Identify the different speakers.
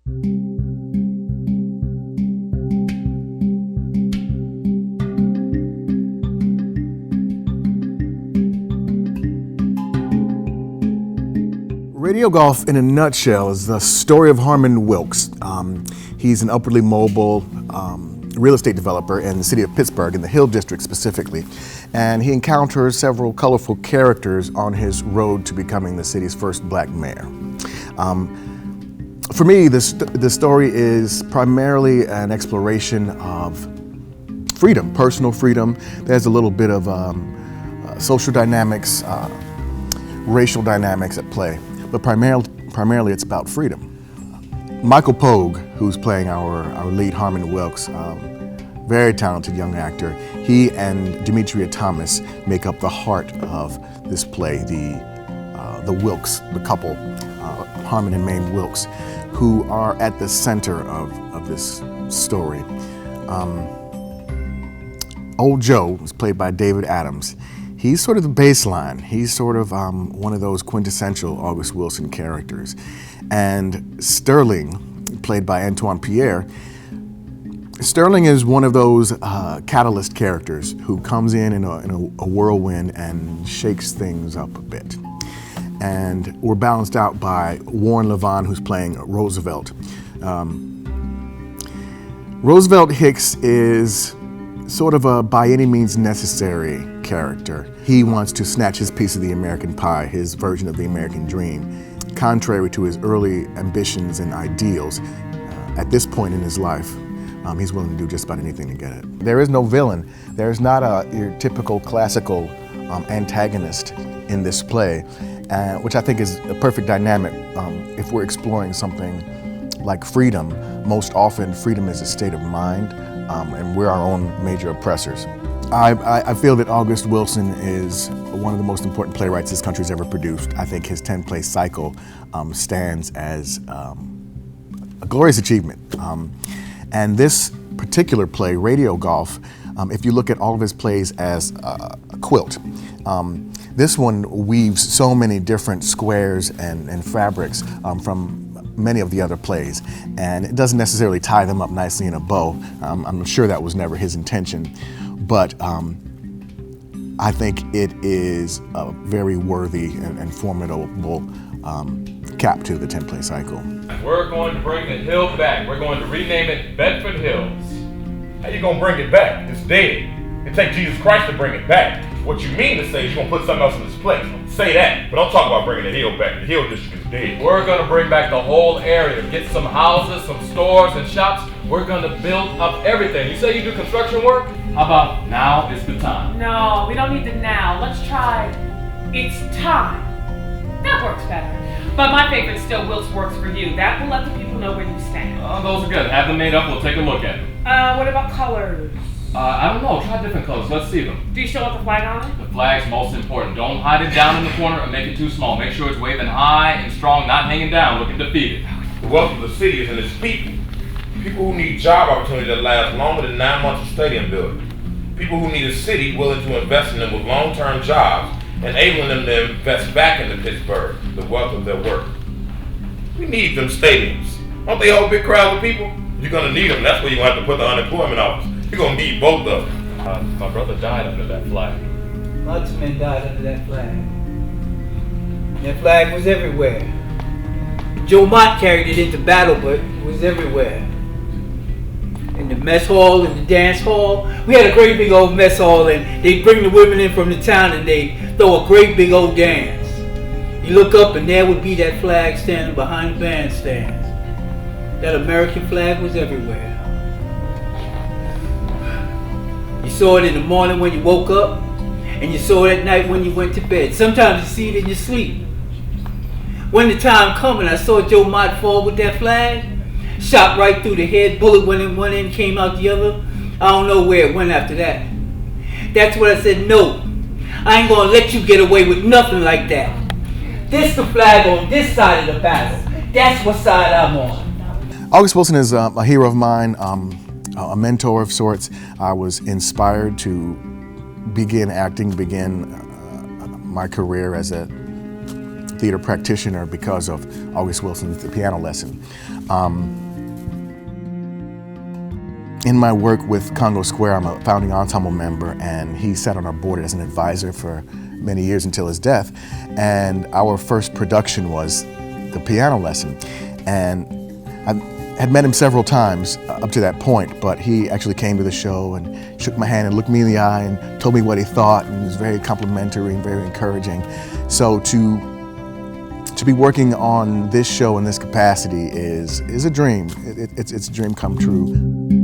Speaker 1: Radio Golf, in a nutshell, is the story of Harmon Wilkes. He's an upwardly mobile real estate developer in the city of Pittsburgh, in the Hill District specifically. And he encounters several colorful characters on his road to becoming the city's first black mayor. For me, the story is primarily an exploration of freedom, personal freedom. There's a little bit of social dynamics, racial dynamics at play. But primarily it's about freedom. Michael Pogue, who's playing our lead Harmon Wilkes, very talented young actor, he and Demetria Thomas make up the heart of this play, the Wilkes, the couple, Harmon and Mame Wilkes, who are at the center of this story. Old Joe is played by David Adams. He's sort of the baseline. He's sort of one of those quintessential August Wilson characters. And Sterling, played by Antoine Pierre, Sterling is one of those catalyst characters who comes in a whirlwind and shakes things up a bit. And we're balanced out by Warren Levon, who's playing Roosevelt. Roosevelt Hicks is sort of a by any means necessary character. He wants to snatch his piece of the American pie, his version of the American dream. Contrary to his early ambitions and ideals, at this point in his life, he's willing to do just about anything to get it. There is no villain. There's not your typical classical antagonist in this play, which I think is a perfect dynamic if we're exploring something like freedom. Most often, freedom is a state of mind, and we're our own major oppressors. I feel that August Wilson is one of the most important playwrights this country's ever produced. I think his 10-play cycle stands as a glorious achievement. And this particular play, Radio Golf, if you look at all of his plays as a quilt, this one weaves so many different squares and fabrics from many of the other plays, and it doesn't necessarily tie them up nicely in a bow. I'm sure that was never his intention, but I think it is a very worthy and formidable cap to the 10-play cycle.
Speaker 2: We're going to bring the hill back. We're going to rename it Bedford Hills. How you gonna bring it back? It's dead. It takes Jesus Christ to bring it back. What you mean to say is you're gonna put something else in its place. Say that, but don't talk about bringing the hill back. The Hill District is dead. We're gonna bring back the whole area. Get some houses, some stores and shops. We're gonna build up everything. You say you do construction work? How about now is the time?
Speaker 3: No, we don't need the now. Let's try it's time. That works better. But my favorite still, Wilkes works for you. That will let the people know where you stand.
Speaker 2: Those are good. Have them made up. We'll take a look at them.
Speaker 3: What about colors?
Speaker 2: I don't know. Try different colors. Let's see them.
Speaker 3: Do you still want the flag on it?
Speaker 2: The flag's most important. Don't hide it down in the corner or make it too small. Make sure it's waving high and strong, not hanging down, looking defeated.
Speaker 4: The wealth of the city is in its people. People who need job opportunities that last longer than 9 months of stadium building. People who need a city willing to invest in them with long-term jobs, enabling them to invest back into Pittsburgh, the wealth of their work. We need them stadiums. Don't they hold big crowds of people? You're gonna need them. That's where you're gonna have to put the unemployment office. You're gonna need both of them.
Speaker 2: My brother died under that flag.
Speaker 5: Lots of men died under that flag. That flag was everywhere. Joe Mott carried it into battle, but it was everywhere. In the mess hall, in the dance hall. We had a great big old mess hall, and they'd bring the women in from the town and they'd throw a great big old dance. You look up and there would be that flag standing behind the bandstand. That American flag was everywhere. You saw it in the morning when you woke up, and you saw it at night when you went to bed. Sometimes you see it in your sleep. When the time come and I saw Joe Mott fall with that flag, shot right through the head, bullet went in one end, came out the other. I don't know where it went after that. That's what I said, no. I ain't gonna let you get away with nothing like that. This the flag on this side of the battle. That's what side I'm on.
Speaker 1: August Wilson is a hero of mine, a mentor of sorts. I was inspired to begin acting, begin my career as a theater practitioner because of August Wilson's The Piano Lesson. In my work with Congo Square, I'm a founding ensemble member, and he sat on our board as an advisor for many years until his death. And our first production was The Piano Lesson. And I had met him several times up to that point, but he actually came to the show and shook my hand and looked me in the eye and told me what he thought, and he was very complimentary and very encouraging. So to be working on this show in this capacity is a dream. It's a dream come true.